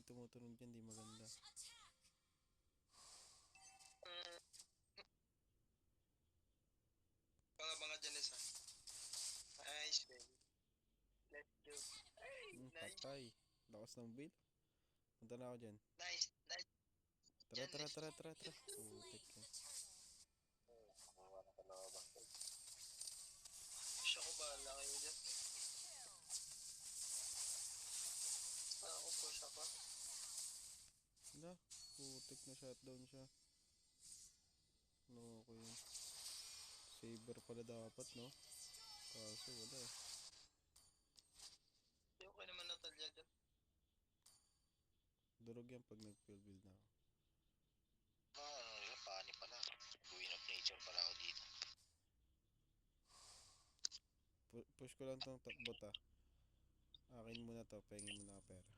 tumutunog dyan, di maganda. Banga dyan isa. Nice, baby. Let's go. Ay, nice. Patay. Lakas ng build. Punta na ako dyan. Nice, nice. Tara, Dyan, tara, nice. tara, tara, tara. Putik ka. Kuha na kalabang ko. Siya ko bahala kayo dyan. Ako po siya pa. Wala. Putik na shutdown siya. Loko yun. Saber pala dapat, no? Kaso wala eh. Okay naman Natalia dyan. Durog yan pag nag-field build na ako. Pani pala. Queen of nature pala ako dito. Push ko lang tong bot ah. Akin muna to, pahingin muna ako pera.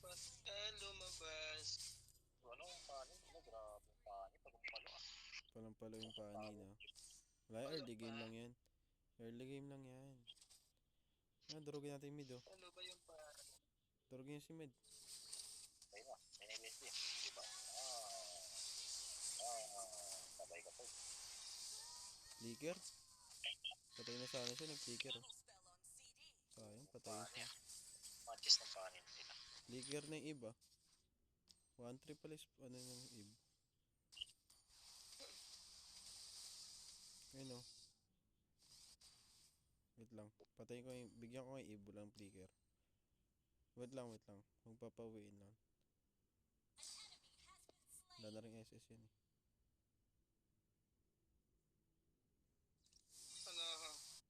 Ba't ka lumabas? Anong pani? Ano, grabe pani. Pagumpalo ah. Palampalo yung pani, no? Wala, early game lang yan. Early game lang yan. Ah, durugin natin yung mid, oh. Ano ba yung pani? Durugin si mid. Ayun na, may NBSD. Diba? Sabay ka po. Flicker? Patay na sana siya, nag-flicker, oh. Sayang, patay siya. Matches ng panin nila. Flicker na yung iba. 1-3 pala ano yung ib. Ayun, oh. Wait lang. Patayin ko yung, bigyan ko yung ib, walang flicker. Wait lang, wait lang. Magpapawiin lang. Wala na rin SS yan, eh.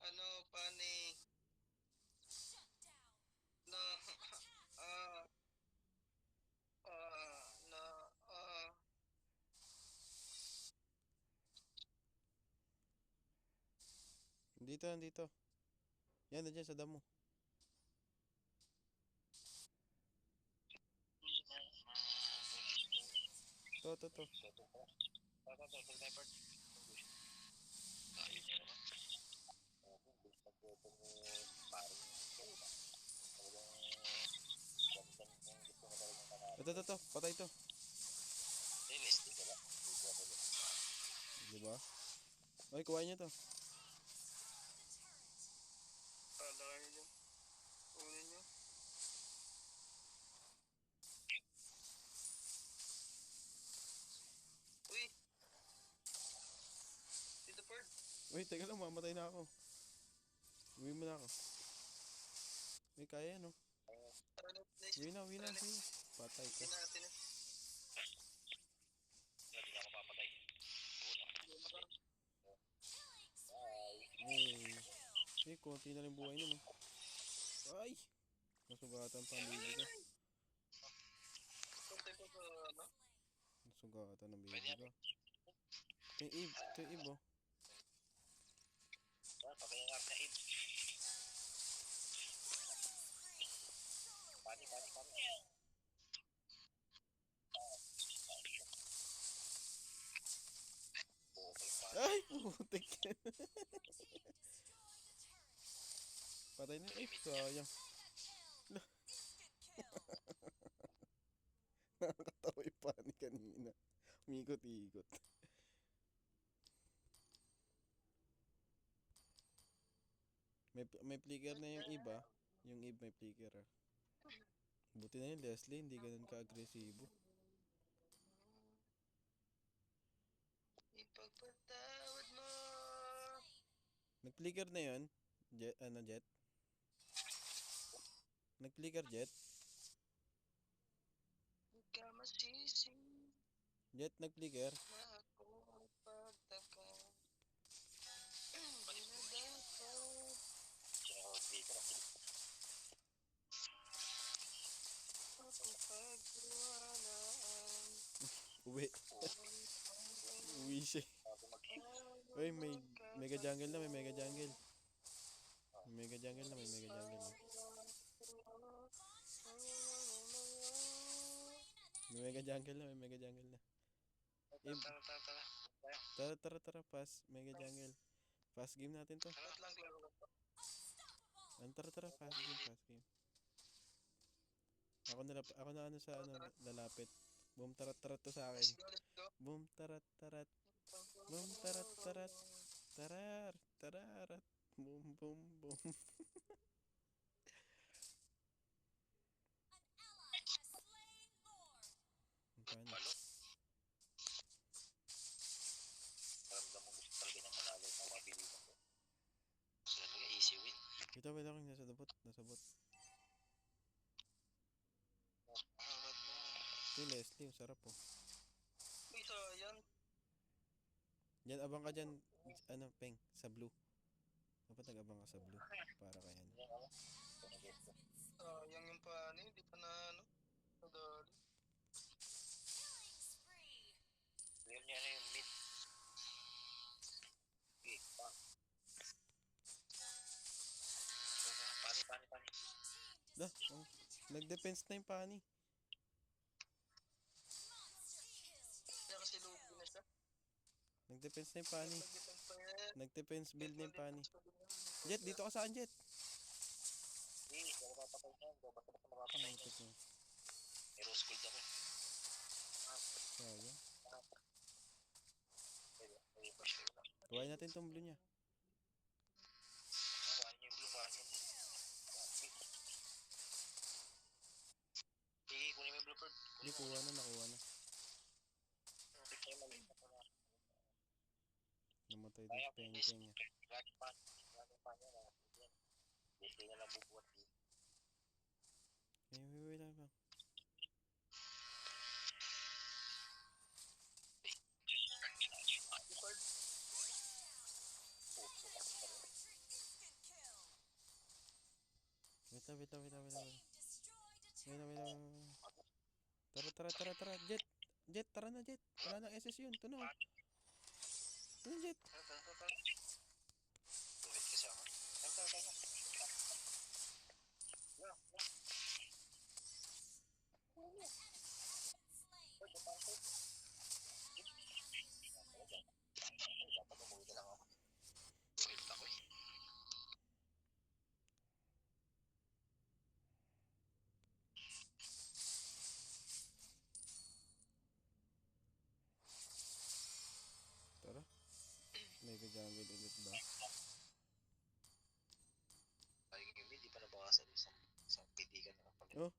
Ano, pani? Na, na, Dito, dito. Yan, nandiyan sa damo. To. To. Patay to. Diba? Ay, kuha niya to. Palakay nyo. Unin nyo. Uy! Dito, Bird. Uy, teka lang, mamatay na ako. Uwi mo na ako. Uy, kaya yan, oh. Uwi na. Sige. Patay ka. Natin eh. Hindi ako papatay. Eh, konti na rin buhay nun, oh. Ay! Nasugatan pa ang baby ko. Punta ko sa, ano? Nasugatan ang baby ko. Ito yung ib, oh. Pakinggan na ib. Pani. Ay, putik. Patay na. Ay, sayang. Nakakatawa yung pani kanina. Umikot-ikot. May flicker na yung iba. Yung ib may flicker, ah. Buti na yung Leslie, hindi ganun ka-agresibo. Ipagpatawad mo. Nag-flicker na yun? Jet? Jet? Nag-flicker, Jet? Huwag ka masisi Jet, nag-flicker? na ako pagtaka. Hindi na dapat. Ako pagkuwalaan. Uwi. Uwi siya. Uy, may mega jungle na. May mega jungle na. May mega jungle na. Tara. Pass. Mega jungle. Fast game natin to. Tara, fast game. Ako na ano sa ano, Tara. lalapit. Boom tarat tarat to sa akin. Let's go, let's go. Boom tarat tarat. Boom tarat tarat. Tarar. Tararat. Boom boom boom. Paano? Palo. Paramdam mo gusto talaga niyang manalo na mabilisan ko. Kasi talaga easy win. Ito wala akong nasa bot. Nasa bot. Awad mo. Ito yung Leslie. Sarap oh. Uy, sayang. Yan, abang ka dyan. Ano, Peng. Sa blue. Dapat nag-abang ka sa blue. Para kaya ano. Yan ako. Pinag-get ko. Sayang yung paano, hindi pa na ano. Nadali. Clear niya na yung mid. Okay, pa. Pani. Dah, oh. Nag-defense na yung pani. Kaya kasi lugi na siya. Nag-defense na yung pani. Nag-defense pa yan. Nag-defense build na yung pani. Mag-defense pa din yan. Jet, dito ka sa akin, Jet. Hindi, hindi ako papatay niyan. Basta makapatay Ano niyan. ito ko? Hero school ako. Sayang. Ay, push ko lang. Kuhain natin tong blue niya. Kuhanin niyo yung blue, kuhanin niyo yung blue. Sige, kunin mo yung blue bird. Hindi, kuha na, nakuha na. Pick niyo yung maliit na pala. Namatay din peng-peng niya. Lagi pa niya na. Hindi na lang bubuhat din. Wait lang. Leopard. Puso kasi pa rin. Wait lang. Tara. Jet, tara na, Jet. Wala nang SS yun. Tuno. Jet. Tuhid kasi ako. Tara. Dapat umuwi na lang ako. Tuhid ako eh. Tara. Mega jungle ulit ba? Lagi yung mid, di pa nabawasan. Isang pitigan na lang pala. Oh,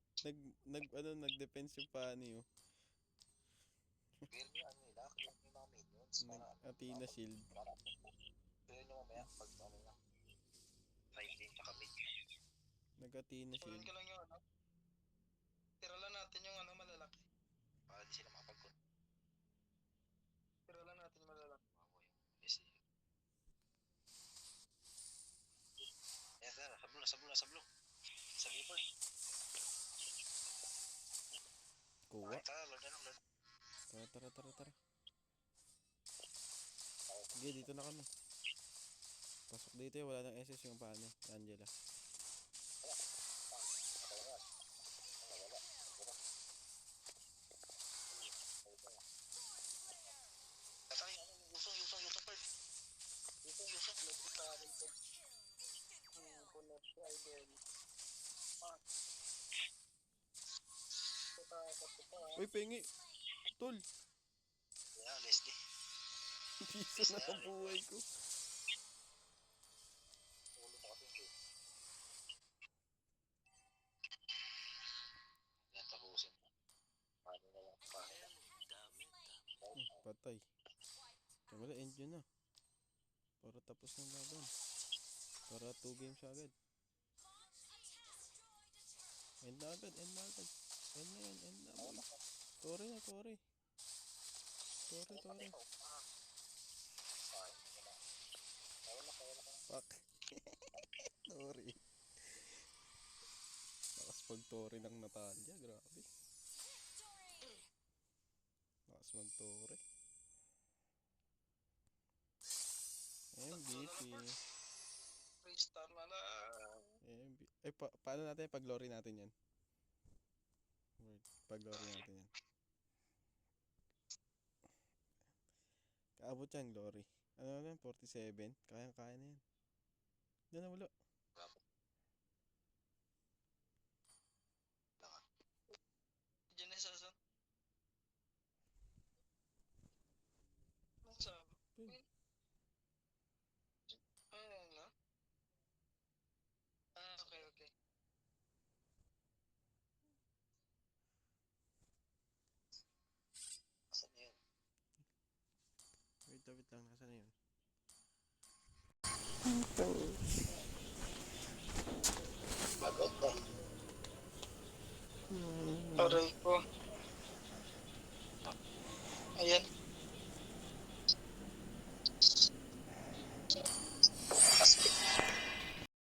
nag-defense yung pani, oh. Clear niya ano nila, clear niya yung mga minions. Athena shield. Clear niya mamaya pag ano na. Right lane tsaka mid. Nag-Athena Kunin shield. ko lang yung ano. Tira lang natin yung ano malalaki. Para di sila makapag-con. Tira lang natin yung malalaki. Mamo yung Messi. Ayan, tara, sa blue. Sa Leopard. Kuha. Ay, tara, Lord. Tara. Sige, dito na kami. Pasok dito, wala nang SS yung pani. Angela. Tatay, ano, yung bird. Yusong. Lapit sa akin to. Punot si Aiden. Tatakot ko pa. Uy, pengi! Tol! Ayan, Leslie. Piso na ang buhay ko. Ulo mo kasi yung cute. Ayan, tapusin. Paano na lang. Patay. Wala, end yun na. Para tapos ng laban. Para 2 games agad. End na agad. End na. Tore. Fuck. Tore. Lakas pag Tore ng Natalia. Grabe. Lakas mag Tore. MVP. Restart na lang. Ay, paano natin pag-glory natin yan? Word. Pag-glory natin yan. Kaabot yan, glory. Ano na yan? 47? Kaya na yan. Diyan na wala. pa yun. Ano? Okay, okay. Asan yun? Wait lang. Nasaan na yun? Bagot na. Aray